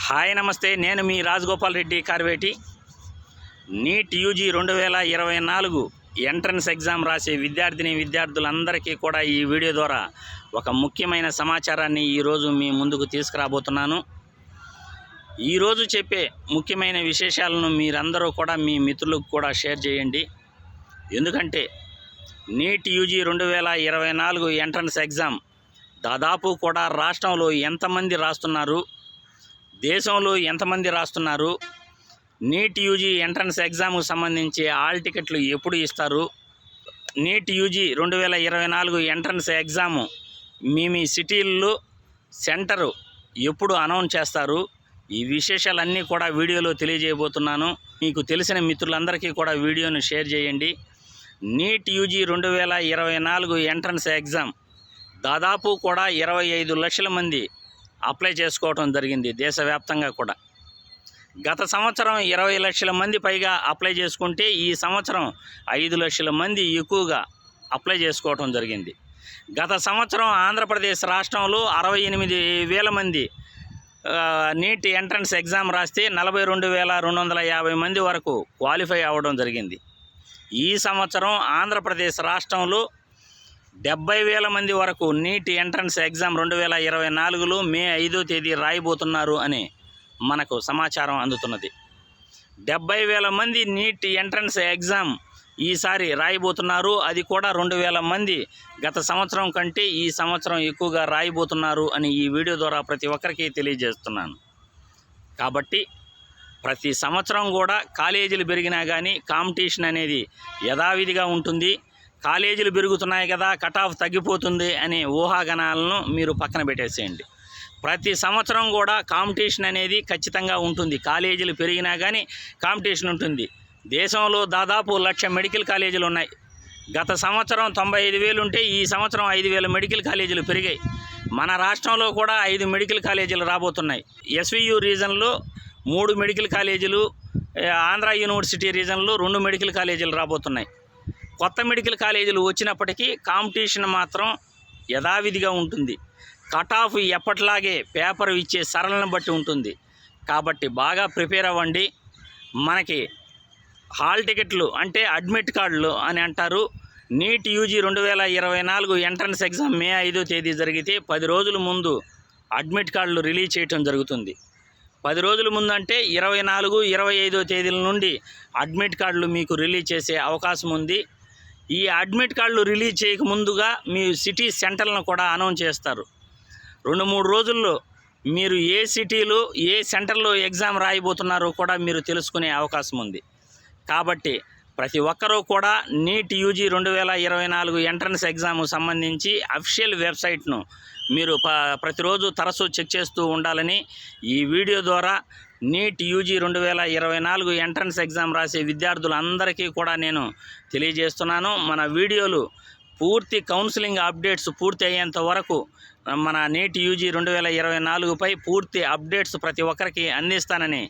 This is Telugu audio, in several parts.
హాయ్ నమస్తే, నేను మీ Rajagopal Reddy Karveti. NEET UG 2024 entrance exam రాసే విద్యార్థులందరికీ కూడా ఈ వీడియో ద్వారా ఒక ముఖ్యమైన సమాచారాన్ని ఈరోజు మీ ముందుకు తీసుకురాబోతున్నాను. ఈరోజు చెప్పే ముఖ్యమైన విశేషాలను మీరందరూ కూడా మీ మిత్రులకు కూడా షేర్ చేయండి. ఎందుకంటే నీట్ యూజీ 2024 ఎంట్రన్స్ ఎగ్జామ్ దాదాపు కూడా రాష్ట్రంలో ఎంతమంది రాస్తున్నారు, దేశంలో ఎంతమంది రాస్తున్నారు, నీట్ యూజీ ఎంట్రన్స్ ఎగ్జామ్కు సంబంధించి ఆల్ టికెట్లు ఎప్పుడు ఇస్తారు, నీట్ యూజీ 2024 ఎంట్రన్స్ ఎగ్జాము మీ సిటీల్లో సెంటరు ఎప్పుడు అనౌన్స్ చేస్తారు, ఈ విశేషాలన్నీ కూడా వీడియోలో తెలియజేయబోతున్నాను. మీకు తెలిసిన మిత్రులందరికీ కూడా వీడియోను షేర్ చేయండి. నీట్ యూజీ 2024 ఎంట్రన్స్ ఎగ్జామ్ దాదాపు కూడా 25 లక్షల మంది అప్లై చేసుకోవడం జరిగింది దేశవ్యాప్తంగా కూడా. గత సంవత్సరం 20 లక్షల మంది పైగా అప్లై చేసుకుంటే ఈ సంవత్సరం 5 లక్షల మంది ఎక్కువగా అప్లై చేసుకోవడం జరిగింది. గత సంవత్సరం ఆంధ్రప్రదేశ్ రాష్ట్రంలో 68,000 మంది నీట్ ఎంట్రన్స్ ఎగ్జామ్ రాస్తే 42,250 మంది వరకు క్వాలిఫై అవ్వడం జరిగింది. ఈ సంవత్సరం ఆంధ్రప్రదేశ్ రాష్ట్రంలో 70,000 మంది వరకు నీట్ ఎంట్రన్స్ ఎగ్జామ్ 2024లో మే 5వ తేదీ రాయబోతున్నారు అని మనకు సమాచారం అందుతున్నది. 70,000 మంది నీట్ ఎంట్రన్స్ ఎగ్జామ్ ఈసారి రాయబోతున్నారు. అది కూడా 2,000 మంది గత సంవత్సరం కంటే ఈ సంవత్సరం ఎక్కువగా రాయబోతున్నారు అని ఈ వీడియో ద్వారా ప్రతి ఒక్కరికి తెలియజేస్తున్నాను. కాబట్టి ప్రతి సంవత్సరం కూడా కాలేజీలు పెరిగినా కానీ కాంపిటీషన్ అనేది యథావిధిగా ఉంటుంది. కాలేజీలు పెరుగుతున్నాయి కదా, కట్ ఆఫ్ తగ్గిపోతుంది అనే ఊహాగానాలను మీరు పక్కన పెట్టేసేయండి. ప్రతి సంవత్సరం కూడా కాంపిటీషన్ అనేది ఖచ్చితంగా ఉంటుంది. కాలేజీలు పెరిగినా కానీ కాంపిటీషన్ ఉంటుంది. దేశంలో దాదాపు 1,00,000 మెడికల్ కాలేజీలు ఉన్నాయి. గత సంవత్సరం 95,000 ఉంటే ఈ సంవత్సరం 5,000 మెడికల్ కాలేజీలు పెరిగాయి. మన రాష్ట్రంలో కూడా 5 మెడికల్ కాలేజీలు రాబోతున్నాయి. ఎస్వియు రీజన్లో 3 మెడికల్ కాలేజీలు, ఆంధ్ర యూనివర్సిటీ రీజన్లో 2 మెడికల్ కాలేజీలు రాబోతున్నాయి. కొత్త మెడికల్ కాలేజీలు వచ్చినప్పటికీ కాంపిటీషన్ మాత్రం యథావిధిగా ఉంటుంది. కట్ ఆఫ్ ఎప్పటిలాగే పేపర్ ఇచ్చే సరళను బట్టి ఉంటుంది. కాబట్టి బాగా ప్రిపేర్ అవ్వండి. మనకి హాల్ టికెట్లు అంటే అడ్మిట్ కార్డులు అని అంటారు. నీట్ యూజీ 2024 ఎంట్రన్స్ ఎగ్జామ్ మే 5వ తేదీ జరిగితే 10 రోజుల ముందు అడ్మిట్ కార్డులు రిలీజ్ చేయడం జరుగుతుంది. 10 రోజుల ముందు అంటే 24, 25వ తేదీల నుండి అడ్మిట్ కార్డులు మీకు రిలీజ్ చేసే అవకాశం ఉంది. ఈ అడ్మిట్ కార్డులు రిలీజ్ చేయక ముందుగా మీ సిటీ సెంటర్లను కూడా అనౌన్స్ చేస్తారు. 2-3 రోజుల్లో మీరు ఏ సిటీలో ఏ సెంటర్లో ఎగ్జామ్ రాయబోతున్నారో కూడా మీరు తెలుసుకునే అవకాశం ఉంది. కాబట్టి ప్రతి ఒక్కరూ కూడా నీట్ యూజీ 2024 ఎంట్రన్స్ ఎగ్జామ్కు సంబంధించి అఫీషియల్ వెబ్సైట్ను మీరు ప్రతిరోజు తరచూ చెక్ చేస్తూ ఉండాలని ఈ వీడియో ద్వారా నీట్ యూజీ 2024 ఎంట్రన్స్ ఎగ్జామ్ రాసే విద్యార్థులందరికీ కూడా నేను తెలియజేస్తున్నాను. మన వీడియోలు పూర్తి కౌన్సిలింగ్ అప్డేట్స్ పూర్తి అయ్యేంత వరకు మన నీట్ యూజీ 2024పై పూర్తి అప్డేట్స్ ప్రతి ఒక్కరికి అందిస్తానని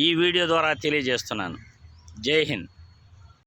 ఈ వీడియో ద్వారా తెలియజేస్తున్నాను. జై హింద్.